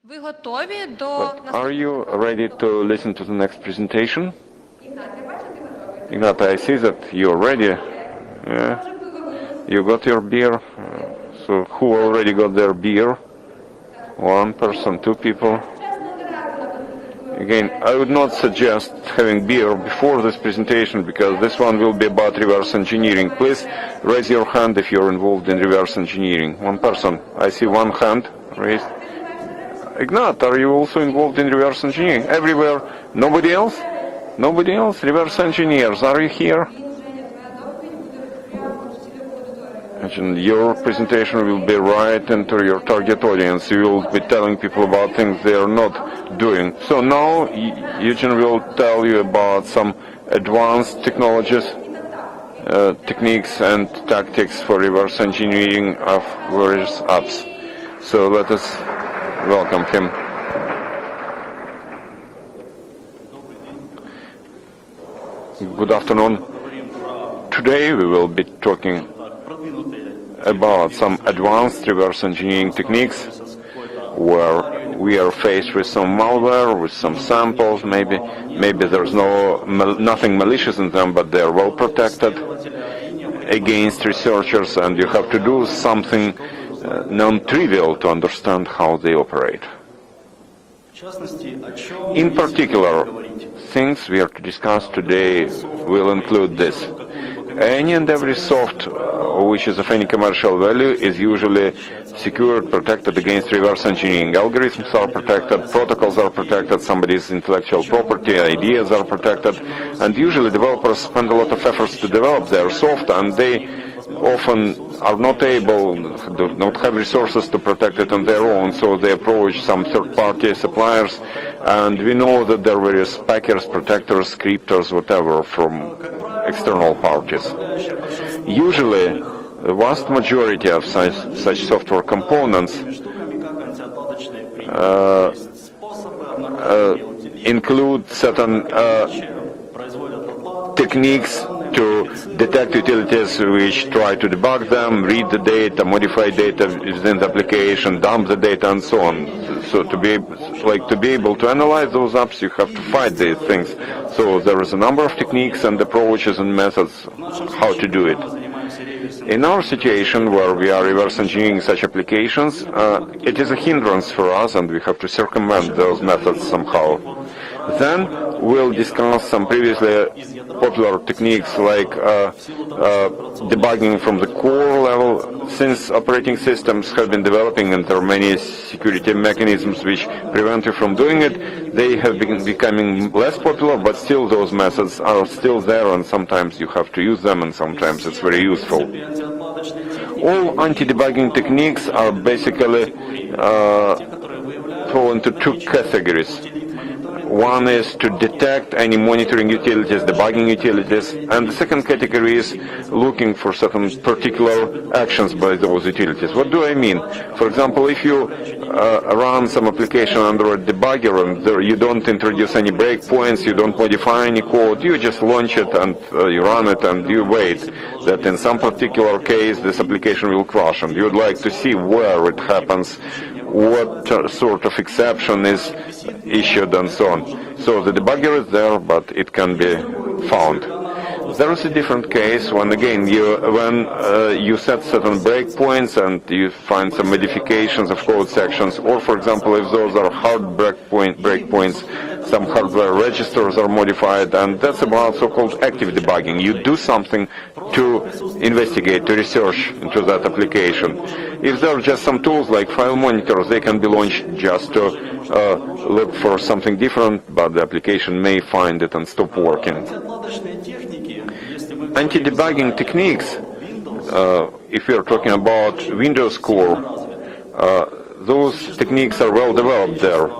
But are you ready to listen to the next presentation? Ignat, I see that you're ready. Yeah. You got your beer. So who already got their beer? One person, two people. Again, I would not suggest having beer before this presentation because this one will be about reverse engineering. Please raise your hand if you're involved in reverse engineering. One person. I see one hand raised. Ignat, are you also involved in reverse engineering? Everywhere? Nobody else? Nobody else? Reverse engineers, are you here? Your presentation will be right into your target audience. You will be telling people about things they are not doing. So now Ievgen will tell you about some advanced technologies, techniques and tactics for reverse engineering of various apps. So let us welcome him. Good afternoon. Today we will be talking about some advanced reverse engineering techniques where we are faced with some malware, with some samples, maybe there's nothing malicious in them, but they are well protected against researchers, and you have to do something non-trivial to understand how they operate. In particular, things we are to discuss today will include this. Any and every soft which is of any commercial value is usually secured, protected against reverse engineering. Algorithms are protected, protocols are protected, somebody's intellectual property, ideas are protected, and usually developers spend a lot of efforts to develop their soft, and they often are not able, do not have resources to protect it on their own, so they approach some third-party suppliers, and we know that there are various packers, protectors, scripters, whatever, from external parties. Usually, the vast majority of such software components include certain techniques to detect utilities which try to debug them, read the data, modify data within the application, dump the data, and so on. So to be able to analyze those apps, you have to fight these things. So there is a number of techniques and approaches and methods how to do it. In our situation, where we are reverse engineering such applications, it is a hindrance for us, and we have to circumvent those methods somehow. Then we'll discuss some previously popular techniques like debugging from the core level. Since operating systems have been developing and there are many security mechanisms which prevent you from doing it, they have been becoming less popular, but still those methods are still there, and sometimes you have to use them, and sometimes it's very useful. All anti-debugging techniques are basically fall into two categories. One is to detect any monitoring utilities, debugging utilities, and the second category is looking for certain particular actions by those utilities. What do I mean? For example, if you run some application under a debugger and you don't introduce any breakpoints, you don't modify any code, you just launch it and you run it and you wait that in some particular case this application will crash, and you'd like to see where it happens, what sort of exception is issued, and so on. So the debugger is there, but it can be found. There is a different case when again you set certain breakpoints and you find some modifications of code sections, or for example if those are hard breakpoints, some hardware registers are modified, and that's about so-called active debugging. You do something to investigate, to research into that application. If there are just some tools like file monitors, they can be launched just to look for something different, but the application may find it and stop working. Anti-debugging techniques, if we are talking about Windows core, those techniques are well developed there,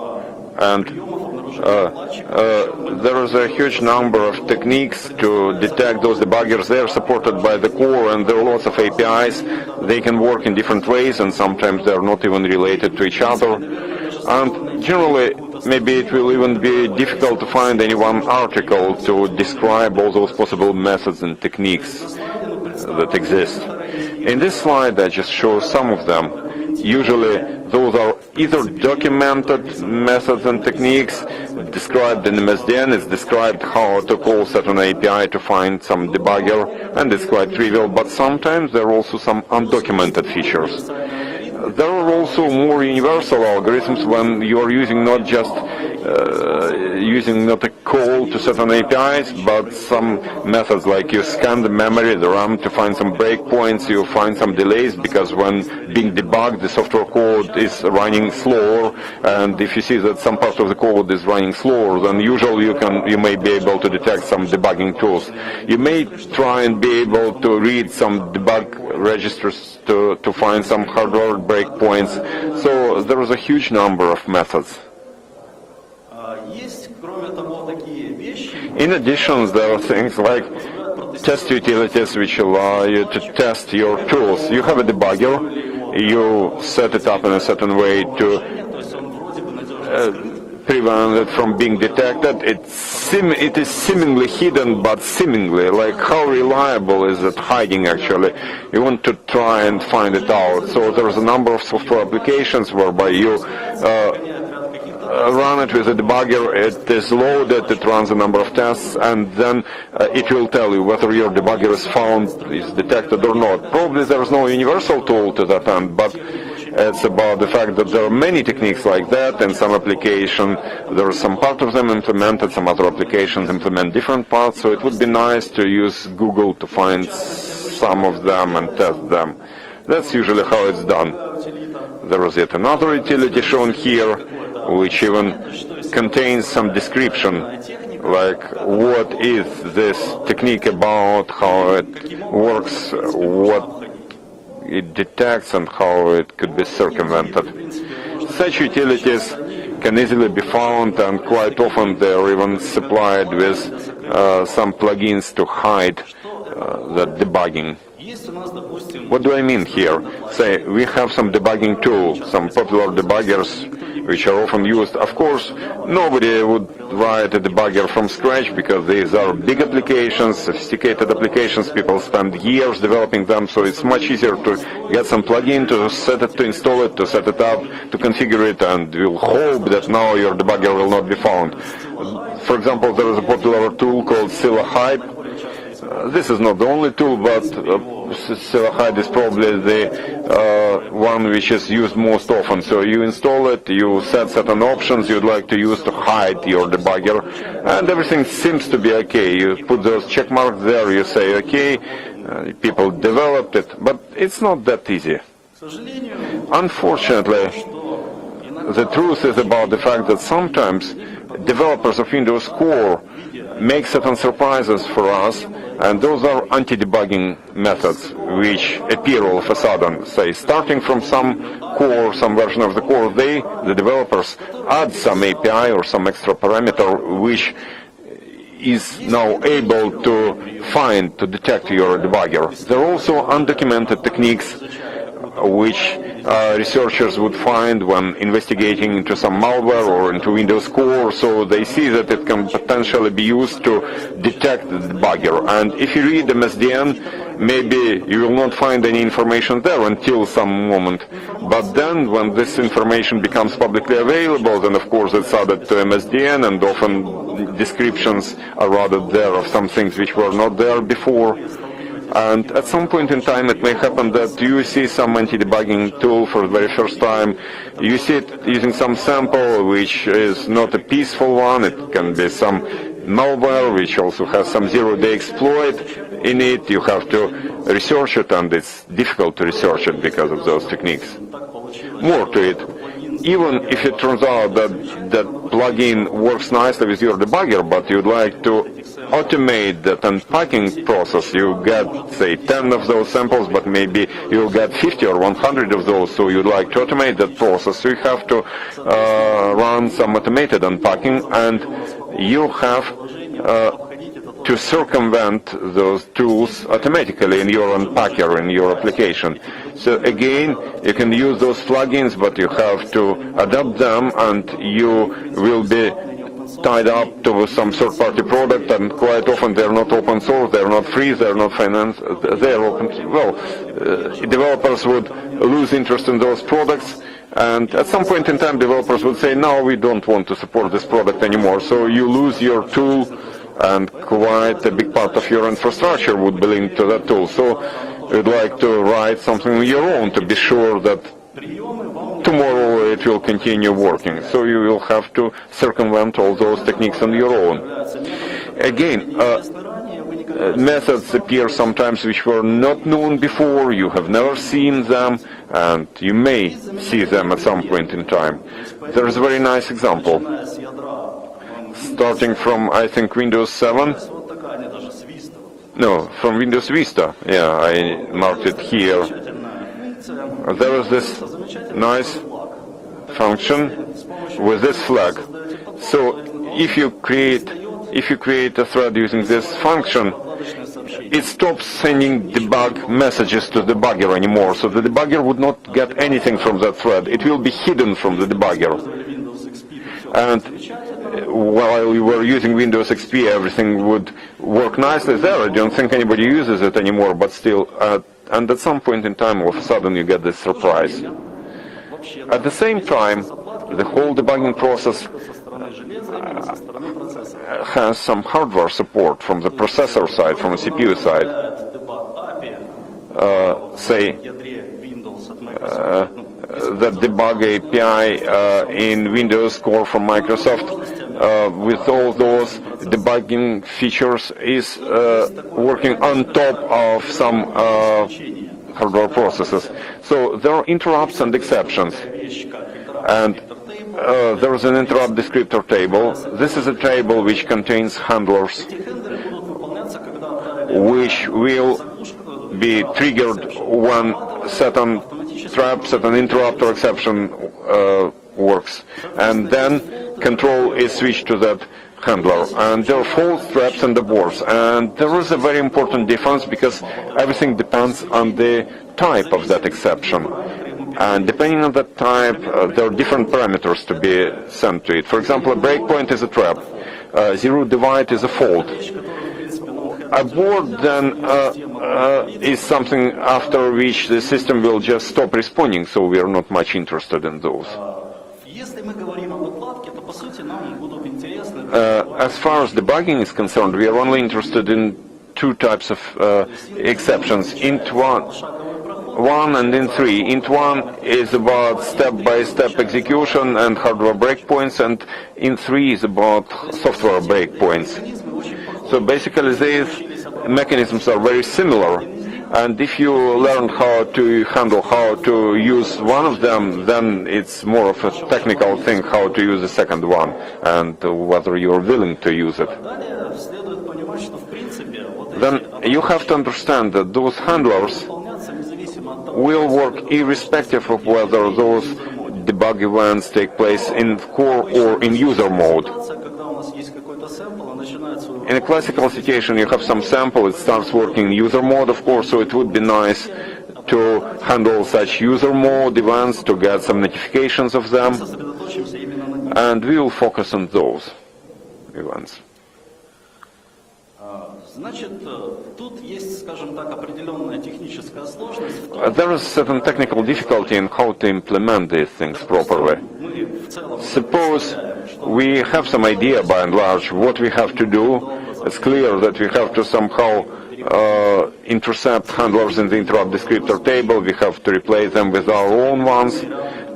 and there is a huge number of techniques to detect those debuggers. They are supported by the core, and there are lots of APIs. They can work in different ways, and sometimes they are not even related to each other. And generally, maybe it will even be difficult to find any one article to describe all those possible methods and techniques that exist. In this slide, I just show some of them. Usually those are either documented methods and techniques described in MSDN. It's described how to call certain API to find some debugger, and it's quite trivial, but sometimes there are also some undocumented features. There are also more universal algorithms when you are using not just using not a call to certain APIs, but some methods like you scan the memory, the RAM, to find some breakpoints, you find some delays, because when being debugged, the software code is running slower, and if you see that some part of the code is running slower, then usually you may be able to detect some debugging tools. You may try and be able to read some debug registers to find some hardware breakpoints. So there is a huge number of methods. In addition, there are things like test utilities which allow you to test your tools. You have a debugger, you set it up in a certain way to prevent it from being detected. It is seemingly hidden, but seemingly, like how reliable is it hiding actually? You want to try and find it out. So there's a number of software applications whereby you run it with a debugger, it is loaded, it runs a number of tests, and then it will tell you whether your debugger is detected or not. Probably there is no universal tool to that end, but it's about the fact that there are many techniques like that. In some application, there are some part of them implemented, some other applications implement different parts, so it would be nice to use Google to find some of them and test them. That's usually how it's done. There is yet another utility shown here, which even contains some description, like what is this technique about, how it works, what it detects, and how it could be circumvented. Such utilities can easily be found, and quite often they are even supplied with some plugins to hide that debugging. What do I mean here? Say, we have some debugging tool, some popular debuggers which are often used. Of course, nobody would write a debugger from scratch, because these are big applications, sophisticated applications. People spend years developing them, so it's much easier to get some plugin, to set it, to install it, to set it up, to configure it, and we'll hope that now your debugger will not be found. For example, there is a popular tool called Hype. This is not the only tool, but Hide is probably the one which is used most often. So you install it, you set certain options you'd like to use to hide your debugger, and everything seems to be okay. You put those check marks there, you say okay, people developed it, but it's not that easy. Unfortunately, the truth is about the fact that sometimes developers of Windows Core make certain surprises for us, and those are anti-debugging methods which appear all of a sudden. Say, starting from some core, some version of the core, the developers, add some API or some extra parameter which is now able to detect your debugger. There are also undocumented techniques which researchers would find when investigating into some malware or into Windows Core, so they see that it can potentially be used to detect the debugger. And if you read MSDN, maybe you will not find any information there until some moment. But then when this information becomes publicly available, then of course it's added to MSDN, and often descriptions are added there of some things which were not there before. And at some point in time it may happen that you see some anti-debugging tool for the very first time. You see it using some sample which is not a peaceful one. It can be some malware which also has some zero-day exploit in it. You have to research it, and it's difficult to research it because of those techniques. More to it, even if it turns out that that plugin works nicely with your debugger, but you'd like to automate that unpacking process, you get, say, 10 of those samples, but maybe you'll get 50 or 100 of those, so you'd like to automate that process. So you have to run some automated unpacking, and you have to circumvent those tools automatically in your unpacker, in your application. So again, you can use those plugins, but you have to adapt them, and you will be tied up to some third-party product, and quite often they're not open source, they're not free, they're not financed, they're open. Well, developers would lose interest in those products, and at some point in time developers would say, no, we don't want to support this product anymore. So you lose your tool, and quite a big part of your infrastructure would be linked to that tool. So you'd like to write something on your own to be sure that tomorrow it will continue working. So you will have to circumvent all those techniques on your own. Again, methods appear sometimes which were not known before, you have never seen them, and you may see them at some point in time. There is a very nice example. Starting from, I think, Windows 7. No, from Windows Vista. Yeah, I marked it here. There is this nice function with this flag. So if you create a thread using this function, it stops sending debug messages to the debugger anymore. So the debugger would not get anything from that thread. It will be hidden from the debugger. And while you were using Windows XP, everything would work nicely there. I don't think anybody uses it anymore, but still, and at some point in time, all of a sudden, you get this surprise. At the same time, the whole debugging process has some hardware support from the processor side, from the CPU side. Say, the debug API in Windows Core from Microsoft, with all those debugging features, is working on top of some hardware processes. So there are interrupts and exceptions. And there is an interrupt descriptor table. This is a table which contains handlers which will be triggered when certain trap, certain interrupt or exception works. And then control is switched to that handler. And there are false traps and aborts. And there is a very important difference because everything depends on the type of that exception. And depending on that type, there are different parameters to be sent to it. For example, a breakpoint is a trap. Zero divide is a fault. Abort then is something after which the system will just stop responding, so we are not much interested in those. As far as debugging is concerned, we are only interested in two types of exceptions. Int 1 and int 3. Int 1 is about step-by-step execution and hardware breakpoints, and int 3 is about software breakpoints. So basically these mechanisms are very similar, and if you learn how to handle, how to use one of them, then it's more of a technical thing how to use the second one and whether you're willing to use it. Then you have to understand that those handlers will work irrespective of whether those debug events take place in core or in user mode. In a classical situation, you have some sample, it starts working in user mode, of course, so it would be nice to handle such user mode events, to get some notifications of them, and we will focus on those events. There is certain technical difficulty in how to implement these things properly. Suppose we have some idea by and large what we have to do. It's clear that we have to somehow intercept handlers in the interrupt descriptor table. We have to replace them with our own ones.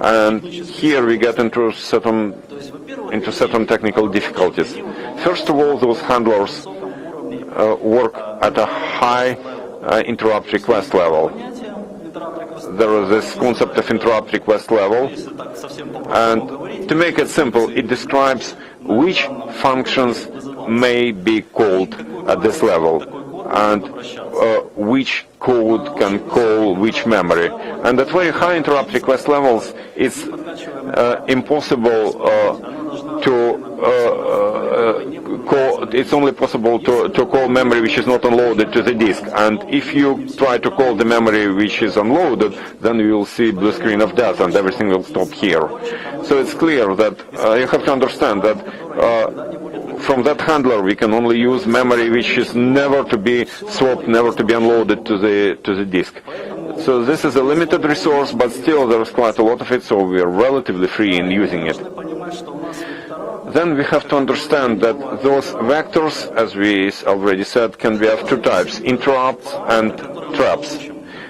And here we get into certain technical difficulties. First of all, those handlers work at a high interrupt request level. There is this concept of interrupt request level, and to make it simple, it describes which functions may be called at this level and which code can call which memory. And at very high interrupt request levels, it's impossible to it's only possible to call memory which is not unloaded to the disk. And if you try to call the memory which is unloaded, then you will see blue screen of death and everything will stop here. So it's clear that you have to understand that from that handler we can only use memory which is never to be swapped, never to be unloaded to the disk. So this is a limited resource, but still there is quite a lot of it, so we are relatively free in using it. Then we have to understand that those vectors, as we already said, can be of two types, interrupts and traps.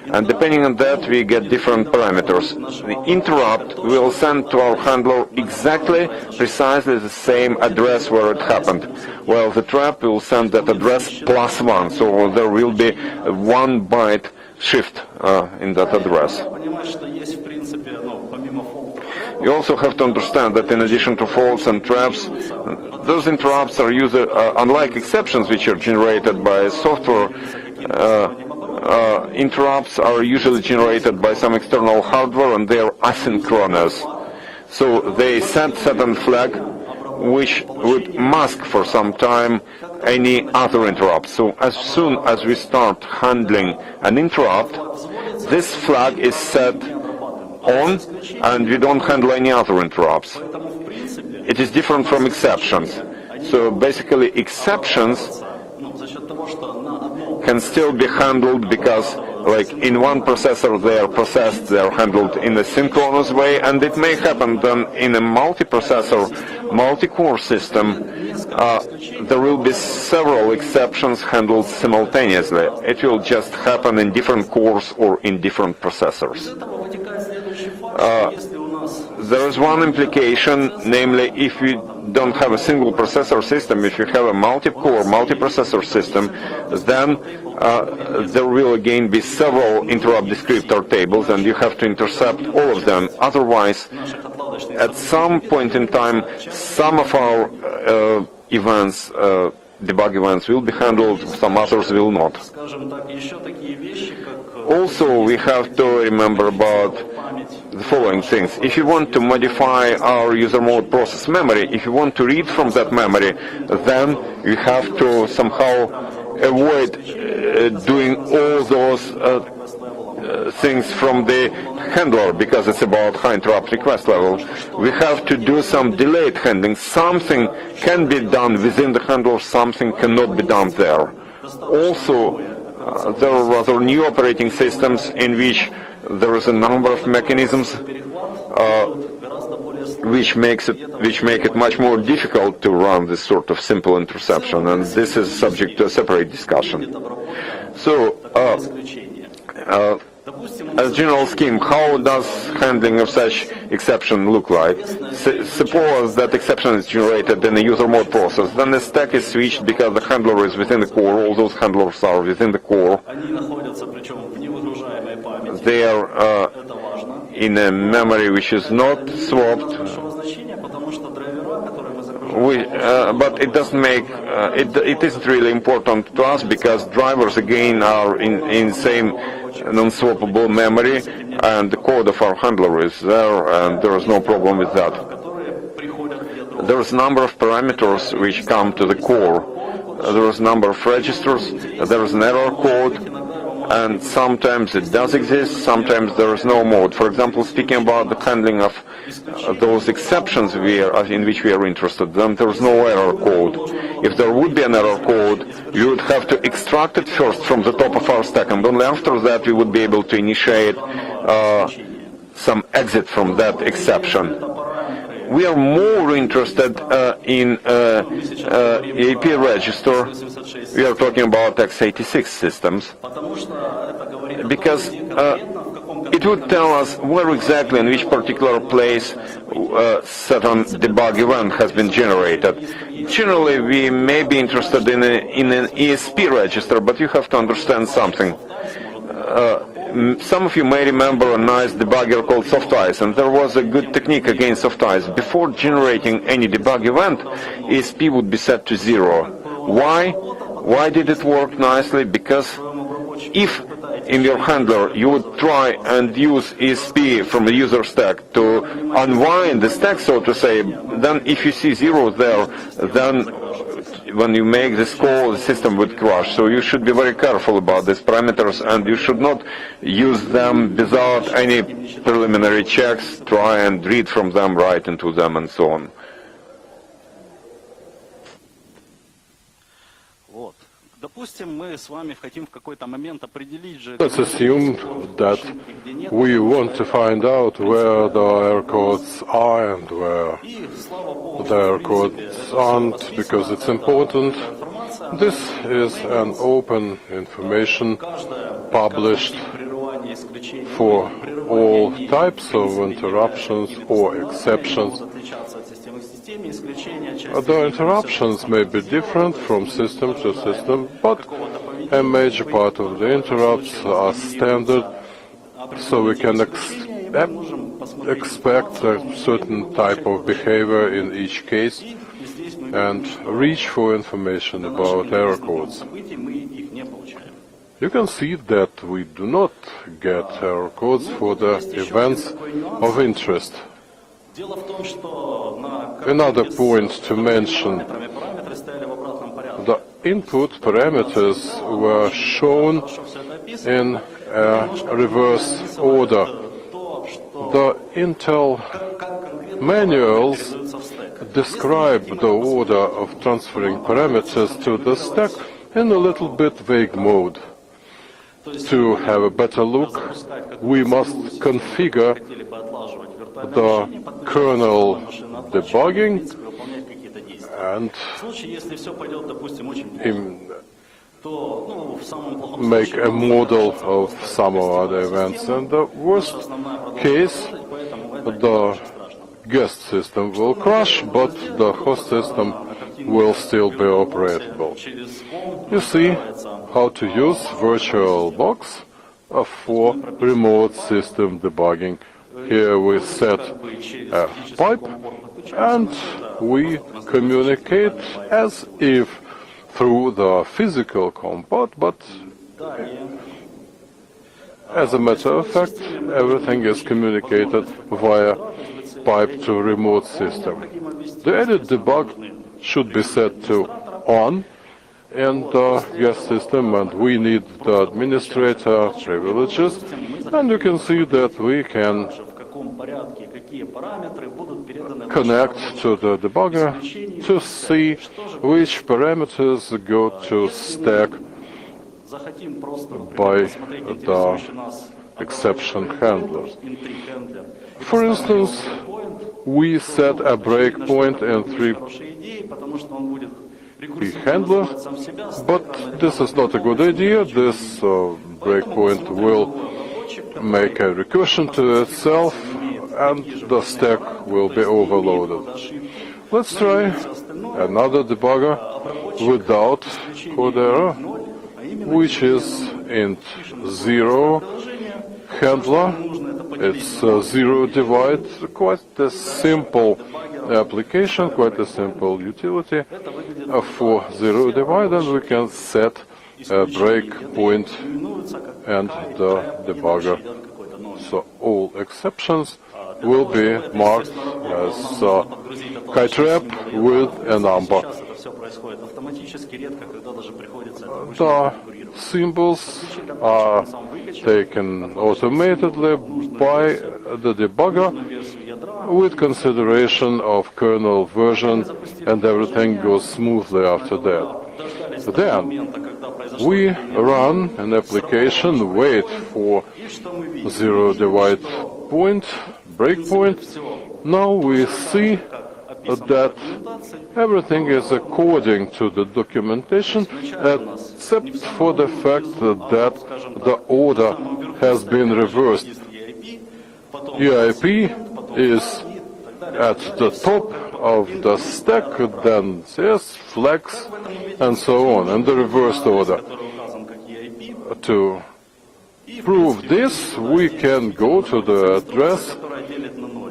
And depending on that, we get different parameters. The interrupt will send to our handler exactly, precisely the same address where it happened, while the trap will send that address +1, so there will be a 1 byte shift in that address. You also have to understand that in addition to faults and traps, those interrupts are unlike exceptions which are generated by software. Interrupts are usually generated by some external hardware and they are asynchronous. So they set certain flag which would mask for some time any other interrupt. So as soon as we start handling an interrupt, this flag is set on and we don't handle any other interrupts. It is different from exceptions. So basically exceptions can still be handled because, like in one processor they are processed, they are handled in a synchronous way, and it may happen then in a multiprocessor, multi-core system, there will be several exceptions handled simultaneously. It will just happen in different cores or in different processors. There is one implication, namely if we don't have a single processor system, if you have a multi-core, multi-processor system, then there will again be several interrupt descriptor tables and you have to intercept all of them. Otherwise, at some point in time, some of our events, debug events will be handled, some others will not. Also, we have to remember about the following things. If you want to modify our user mode process memory, if you want to read from that memory, then you have to somehow avoid doing all those things from the handler, because it's about high interrupt request level. We have to do some delayed handling. Something can be done within the handler, something cannot be done there. Also, there are rather new operating systems in which there is a number of mechanisms which make it much more difficult to run this sort of simple interception, and this is subject to a separate discussion. So, as a general scheme, how does handling of such exception look like? Suppose that exception is generated in a user mode process, then the stack is switched because the handler is within the core, all those handlers are within the core. They are in a memory which is not swapped, but it doesn't make, it isn't really important to us because drivers again are in same non-swappable memory and the code of our handler is there and there is no problem with that. There is a number of parameters which come to the core. There is a number of registers, there is an error code, and sometimes it does exist, sometimes there is no mode. For example, speaking about the handling of those exceptions in which we are interested, then there is no error code. If there would be an error code, you would have to extract it first from the top of our stack, and only after that we would be able to initiate some exit from that exception. We are more interested in AP register. We are talking about x86 systems, because it would tell us where exactly in which particular place certain debug event has been generated. Generally, we may be interested in an ESP register, but you have to understand something. Some of you may remember a nice debugger called SoftIce, and there was a good technique against SoftIce. Before generating any debug event, ESP would be set to 0. Why? Why did it work nicely? Because if in your handler you would try and use ESP from the user stack to unwind the stack, so to say, then if you see zeros there, then when you make this call, the system would crash. So you should be very careful about these parameters, and you should not use them without any preliminary checks, try and read from them, write into them, and so on. Let's assume that we want to find out where the error codes are and where the error codes aren't, because it's important. This is an open information published for all types of interruptions or exceptions. The interruptions may be different from system to system, but a major part of the interrupts are standard, so we can expect a certain type of behavior in each case and reach for information about error codes. You can see that we do not get error codes for the events of interest. Another point to mention: the input parameters were shown in a reverse order. The Intel manuals describe the order of transferring parameters to the stack in a little bit vague mode. To have a better look, we must configure the kernel debugging and make a model of some other events. And the worst case, the guest system will crash, but the host system will still be operable. You see how to use VirtualBox for remote system debugging. Here we set a pipe and we communicate as if through the physical COM port, but as a matter of fact, everything is communicated via pipe to remote system. The edit debug should be set to on in the guest system, and we need the administrator privileges, and you can see that we can connect to the debugger to see which parameters go to stack by the exception handler. For instance, we set a breakpoint in 3P handler, but this is not a good idea. This breakpoint will make a recursion to itself and the stack will be overloaded. Let's try another debugger without code error, which is int 0 handler. It's zero divide, quite a simple application, quite a simple utility for zero divide, and we can set a breakpoint and the debugger. So all exceptions will be marked as kite-wrap with a number. The symbols are taken automatically by the debugger with consideration of kernel version, and everything goes smoothly after that. Then we run an application, wait for zero divide point, breakpoint. Now we see that everything is according to the documentation, except for the fact that the order has been reversed. EIP is at the top of the stack, then CS, flex, and so on, and the reversed order. To prove this, we can go to the address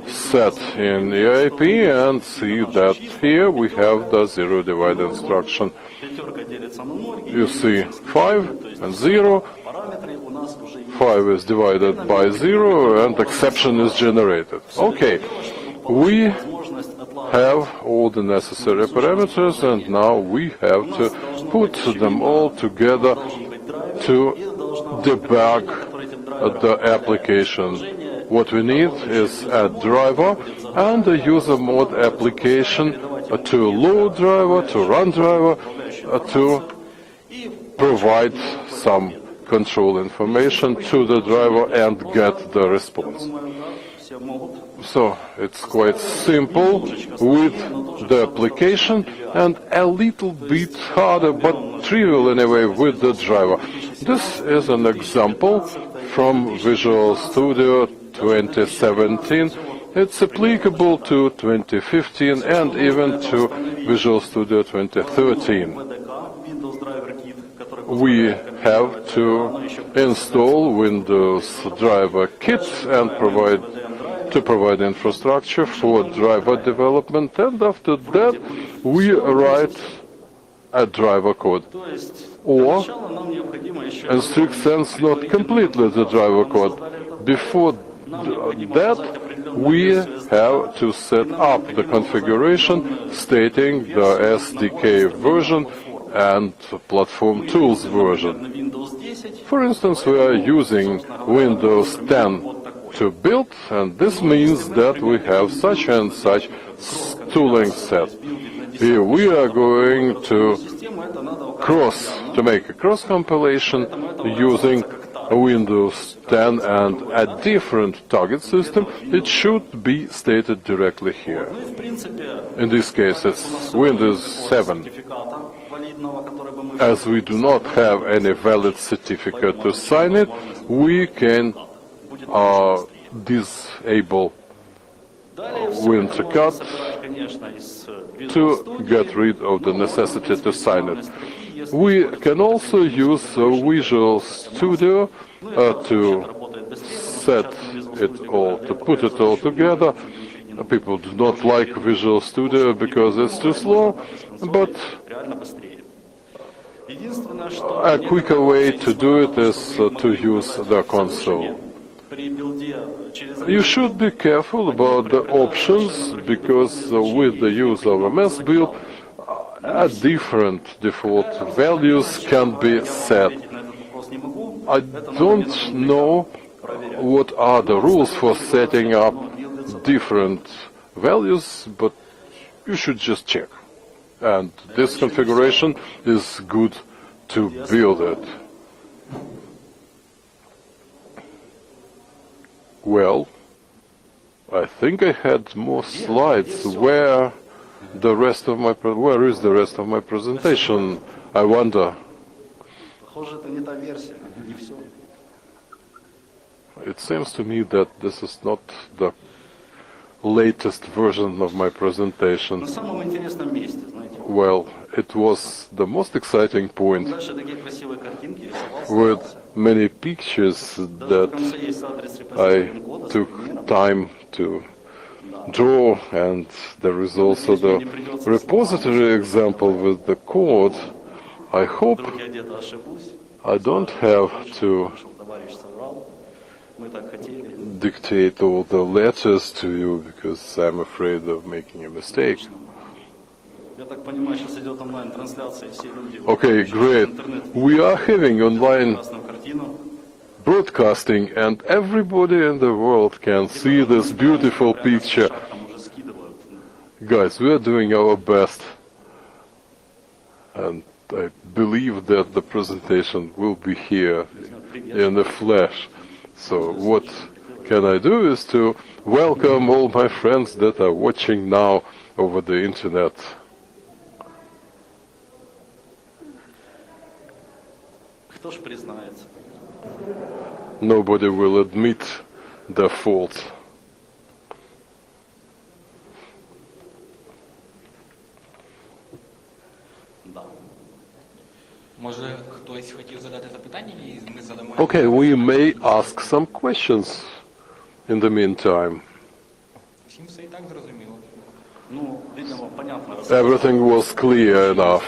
set in EIP and see that here we have the zero divide instruction. You see 5 and 0, 5 is divided by 0 and exception is generated. Okay, we have all the necessary parameters and now we have to put them all together to debug the application. What we need is a driver and a user mode application to load driver, to run driver, to provide some control information to the driver and get the response. So it's quite simple with the application and a little bit harder but trivial anyway with the driver. This is an example from Visual Studio 2017. It's applicable to 2015 and even to Visual Studio 2013. We have to install Windows Driver Kit and provide infrastructure for driver development, and after that we write a driver code. Or, in strict sense, not completely the driver code. Before that, we have to set up the configuration stating the SDK version and platform tools version. For instance, we are using Windows 10 to build, and this means that we have such and such tooling set. Here we are going to make a cross compilation using Windows 10 and a different target system. It should be stated directly here. In this case, it's Windows 7. As we do not have any valid certificate to sign it, we can disable WinterCut to get rid of the necessity to sign it. We can also use Visual Studio to set it all, to put it all together. People do not like Visual Studio because it's too slow, but a quicker way to do it is to use the console. You should be careful about the options because with the use of MS build, different default values can be set. I don't know what are the rules for setting up different values, but you should just check. And this configuration is good to build it. Well, I think I had more slides. Where is the rest of my presentation? I wonder. It seems to me that this is not the latest version of my presentation. Well, it was the most exciting point with many pictures that I took time to draw, and there is also the repository example with the code. I hope I don't have to dictate all the letters to you because I'm afraid of making a mistake. Okay, great. We are having online broadcasting and everybody in the world can see this beautiful picture. Guys, we are doing our best. And I believe that the presentation will be here in the flesh. So what can I do is to welcome all my friends that are watching now over the internet. Nobody will admit their fault. Okay, we may ask some questions in the meantime. Everything was clear enough.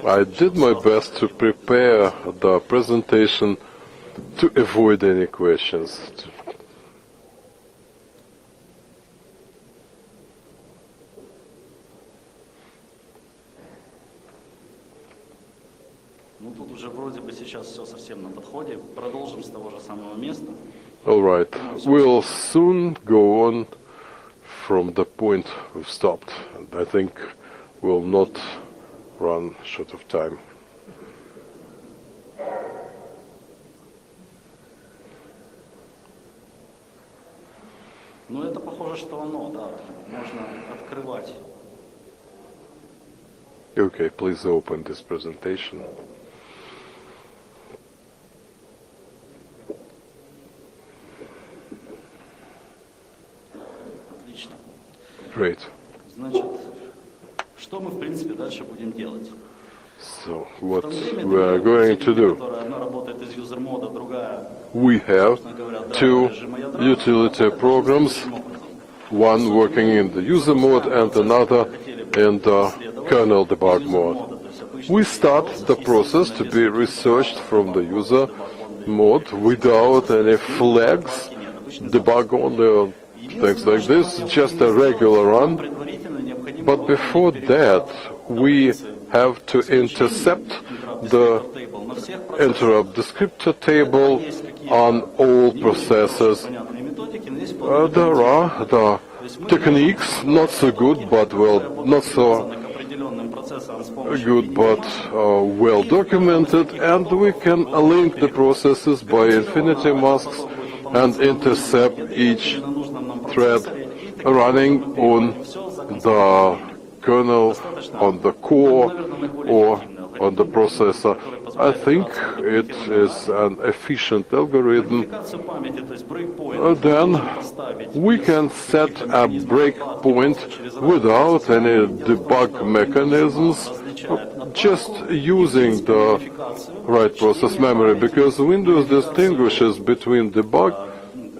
I did my best to prepare the presentation to avoid any questions. Ну тут уже вроде бы сейчас все совсем на подходе. Продолжим с того же самого места. All right, we'll soon go on from the point we've stopped. And I think we'll not run short of time. Ну это похоже, что оно, да. Можно открывать. Okay, please open this presentation. Отлично. Great. Значит, что мы в принципе дальше будем делать? So, В what то время we are going to do? которая одна работает из юзер-мода, другая, We have собственно говоря, two режима ядра, utility programs, one working in the user mode and another in the kernel debug mode. We start the process to be researched from the user mode without any flags, debug only or things like this, just a regular run. But before that, we have to intercept the interrupt descriptor table on all processors. There are the techniques, not so good, but well, not so good, but well documented, and we can link the processes by infinity masks and intercept each thread running on the kernel, on the core, or on the processor. I think it is an efficient algorithm. Then we can set a breakpoint without any debug mechanisms, just using the right process memory, because Windows distinguishes between debug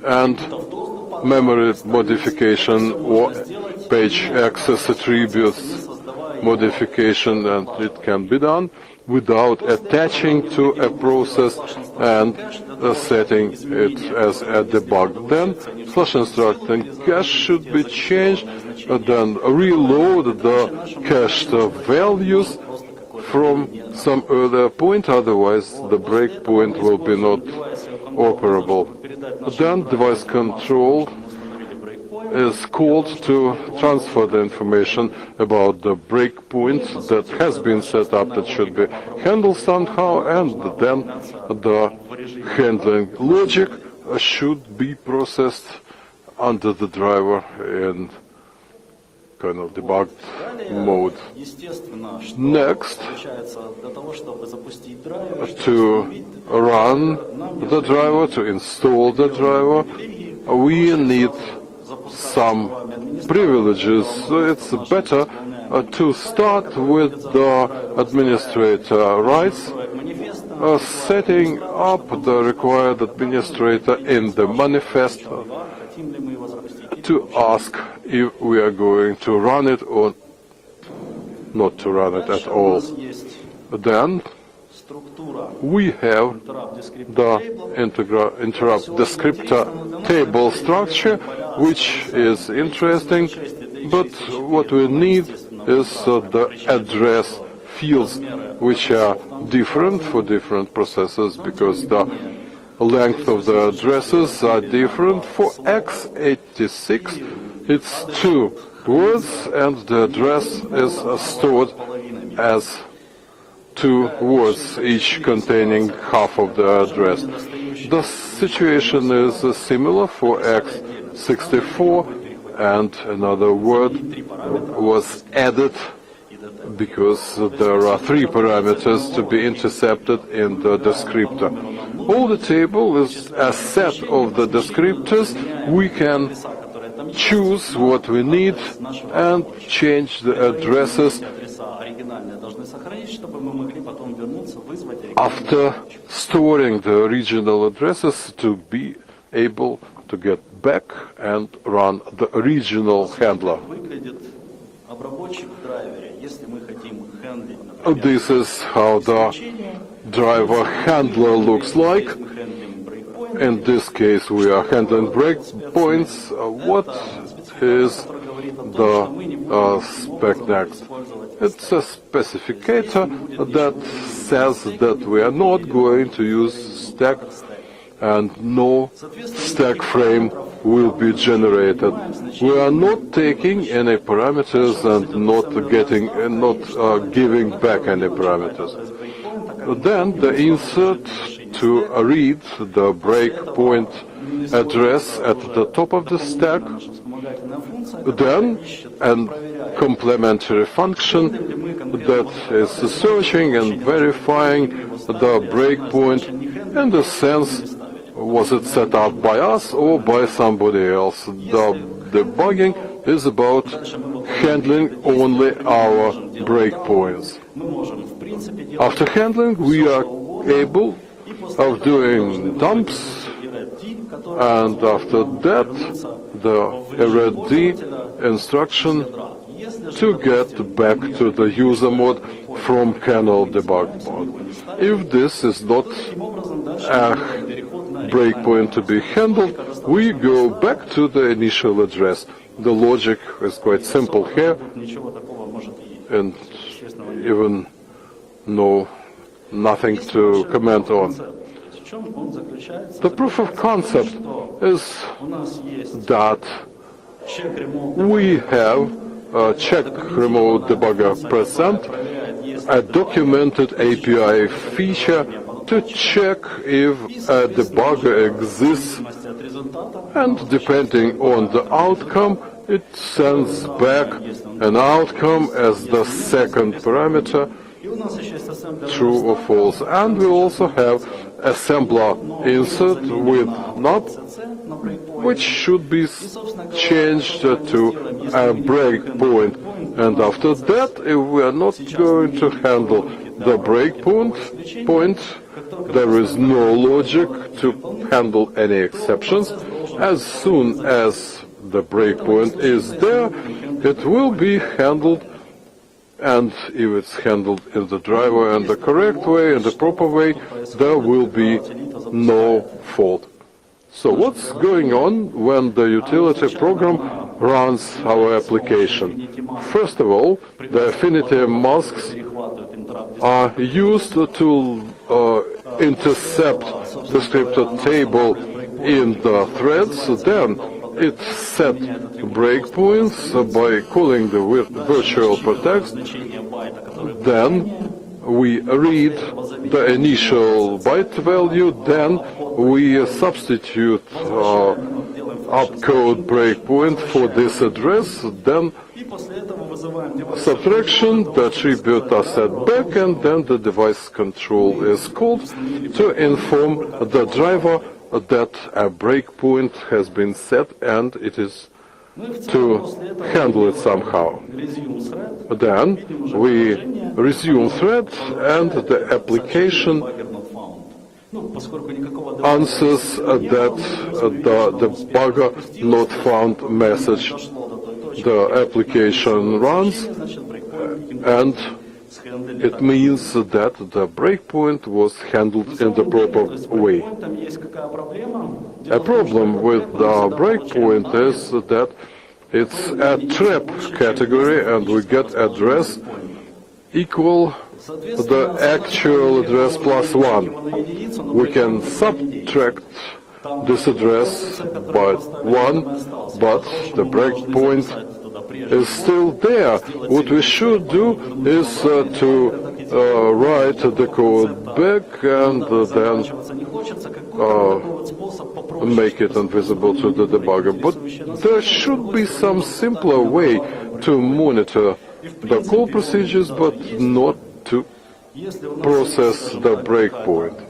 and memory modification or page access attributes modification, and it can be done without attaching to a process and setting it as a debug. Then flash instruction cache should be changed, then reload the cached values from some earlier point, otherwise the breakpoint will be not operable. Then device control is called to transfer the information about the breakpoint that has been set up that should be handled somehow, and then the handling logic should be processed under the driver in kernel debugged mode. Next, to run the driver, to install the driver, we need some privileges. So it's better to start with the administrator rights, setting up the required administrator in the manifest to ask if we are going to run it or not to run it at all. Then we have the interrupt descriptor table structure, which is interesting, but what we need is the address fields, which are different for different processors because the length of the addresses are different. For x86, it's 2 words, and the address is stored as 2 words, each containing half of the address. The situation is similar for x64, and another word was added because there are 3 parameters to be intercepted in the descriptor. All the table is a set of the descriptors. We can choose what we need and change the addresses after storing the original addresses to be able to get back and run the original handler. This is how the driver handler looks like. in this case we are handling breakpoints. What is the spec next? It's a specificator that says that we are not going to use stack and no stack frame will be generated. We are not taking any parameters and not giving back any parameters. Then the insert to read the breakpoint address at the top of the stack, then a complementary function that is searching and verifying the breakpoint in the sense was it set up by us or by somebody else. The debugging is about handling only our breakpoints. After handling, we are able of doing dumps, and after that, the read instruction to get back to the user mode from kernel debug mode. If this is not a breakpoint to be handled, we go back to the initial address. The logic is quite simple here, and even nothing to comment on. The proof of concept is that we have a check remote debugger present, a documented API feature to check if a debugger exists, and depending on the outcome, it sends back an outcome as the second parameter, true or false. And we also have assembler insert with knob, which should be changed to a breakpoint. And after that, if we are not going to handle the breakpoint, there is no logic to handle any exceptions. As soon as the breakpoint is there, it will be handled, and if it's handled in the driver in the correct way, in the proper way, there will be no fault. So what's going on when the utility program runs our application? First of all, the affinity masks are used to intercept the scripted table in the threads. Then it set breakpoints by calling the virtual pretext. Then we read the initial byte value. Then we substitute opcode breakpoint for this address. Then subtraction, the attribute are set back, and then the device control is called to inform the driver that a breakpoint has been set and it is to handle it somehow. Then we resume thread, and the application answers that the debugger not found message. The application runs, and it means that the breakpoint was handled in the proper way. A problem with the breakpoint is that it's a trap category, and we get address equal the actual address plus 1. We can subtract this address by 1, but the breakpoint is still there. What we should do is to write the code back and then make it invisible to the debugger. But there should be some simpler way to monitor the call procedures, but not to process the breakpoint.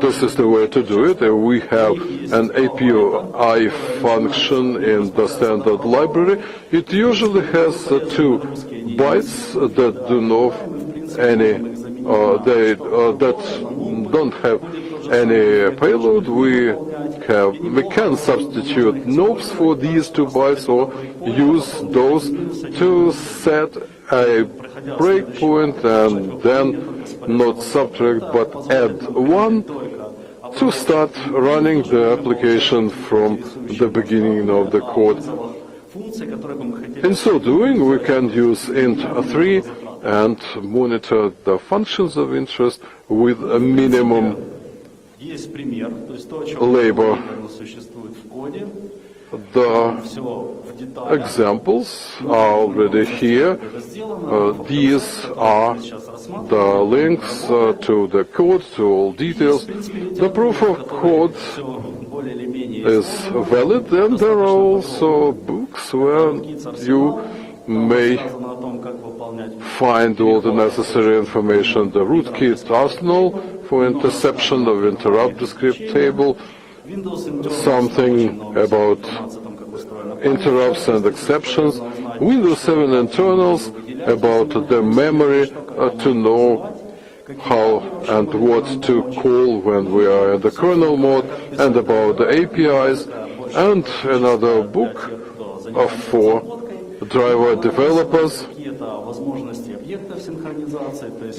This is the way to do it. We have an API function in the standard library. It usually has 2 bytes that do not that don't have any payload, we can substitute knobs for these 2 bytes or use those to set a breakpoint and then not subtract but add 1 to start running the application from the beginning of the code. In so doing, we can use int3 and monitor the functions of interest with a minimum labor. The examples are already here. These are the links to the code, to all details. The proof of code is valid, and there are also books where you may find all the necessary information. The rootkit arsenal for interception of interrupt script table, something about interrupts and exceptions, Windows 7 internals about the memory to know how and what to call when we are in the kernel mode, and about the APIs, and another book for driver developers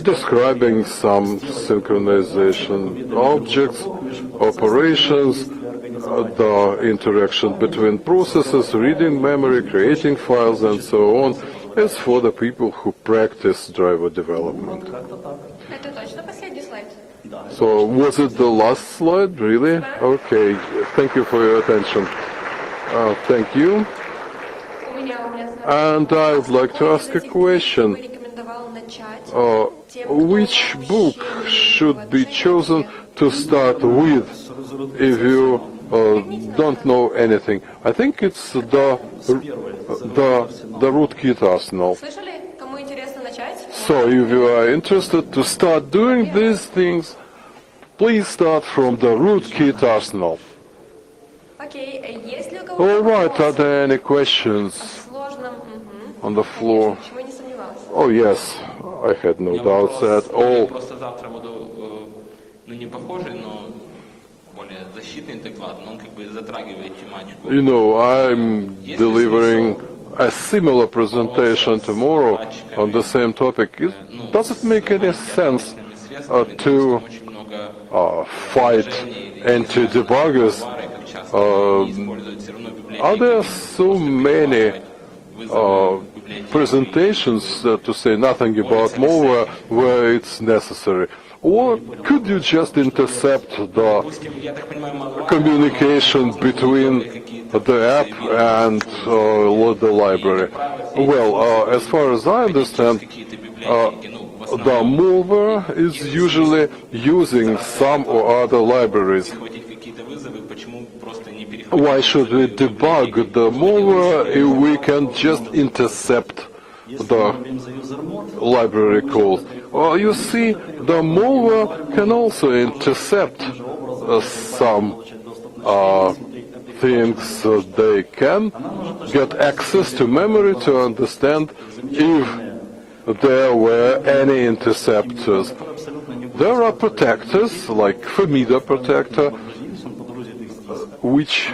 describing some synchronization objects, operations, the interaction between processes, reading memory, creating files, and so on. It's for the people who practice driver development. Это точно последний слайд? So was it the last slide, really? Okay, thank you for your attention. Thank you. У меня And I would like to ask a question. Вы рекомендовал начать Which book should be chosen to start with if you don't know anything? I think it's the rootkit arsenal. Слышали? Кому интересно начать? So if you are interested to start doing these things, please start from the rootkit arsenal. Окей, есть ли у кого All right, are there any questions сложном? on the floor? Почему не сомневалась? Oh yes, I had no doubts at all. Просто завтра буду, ну не похожий, но более защитный доклад, но он как бы затрагивает тематику. You know, I'm delivering a similar presentation tomorrow on the same topic. Does it make any sense to fight anti-debuggers? Are there so many presentations, to say nothing about malware, where it's necessary? Or could you just intercept the communication between the app and the library? Well, as far as I understand, the malware is usually using some or other libraries. Why should we debug the malware if we can just intercept the library calls? Well, you see, the malware can also intercept some things. They can get access to memory to understand if there were any interceptors. There are protectors, like Femida protector, which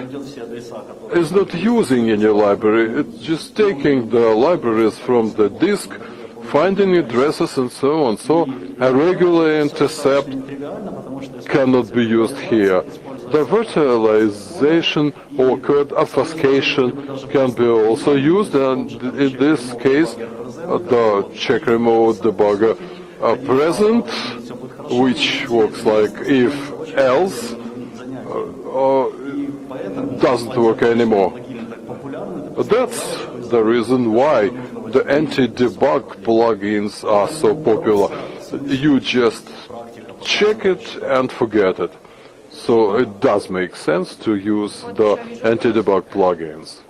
is not using any library. It's just taking the libraries from the disk, finding addresses and so on. So a regular intercept cannot be used here. The virtualization or code obfuscation can be also used, and in this case the check remote debugger present, which works like if else, doesn't work anymore. That's the reason why the anti-debug plugins are so popular. You just check it and forget it. So it does make sense to use the anti-debug plugins.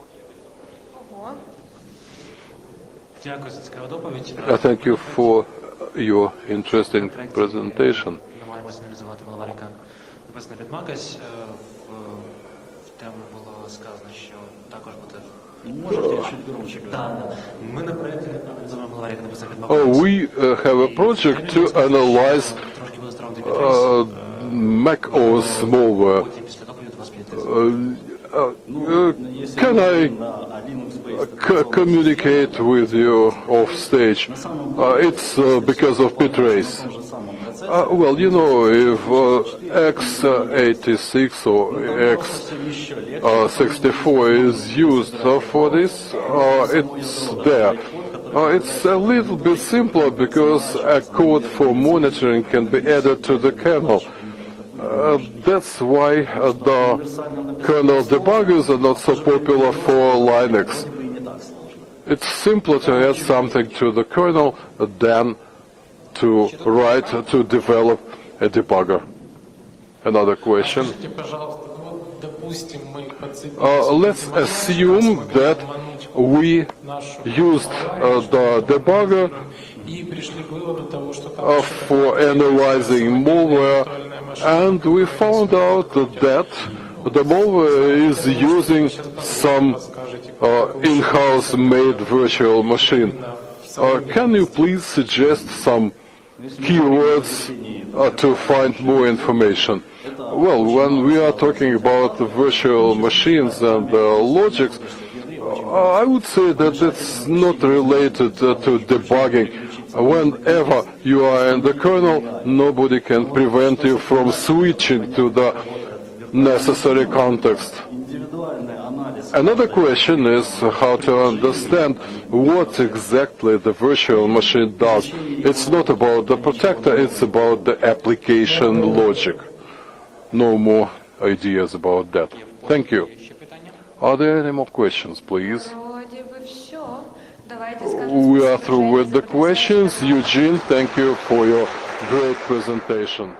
Thank you for your interesting presentation. We have a project to analyze Mac OS malware. Can I communicate with you off stage? It's because of bitrace. Well, you know, if x86 or x64 is used for this, it's there. It's a little bit simpler because a code for monitoring can be added to the kernel. That's why the kernel debuggers are not so popular for Linux. It's simpler to add something to the kernel than to write, to develop a debugger. Another question. Let's assume that we used the debugger for analyzing malware, and we found out that the malware is using some in-house made virtual machine. Can you please suggest some keywords to find more information? Well, when we are talking about the virtual machines and logics, I would say that it's not related to debugging. Whenever you are in the kernel, nobody can prevent you from switching to the necessary context. Another question is how to understand what exactly the virtual machine does. It's not about the protector, it's about the application logic. No more ideas about that. Thank you. Are there any more questions, please? Вроде бы все. Давайте скажем We are through спасибо with the за questions. Eugene, thank you for your great presentation.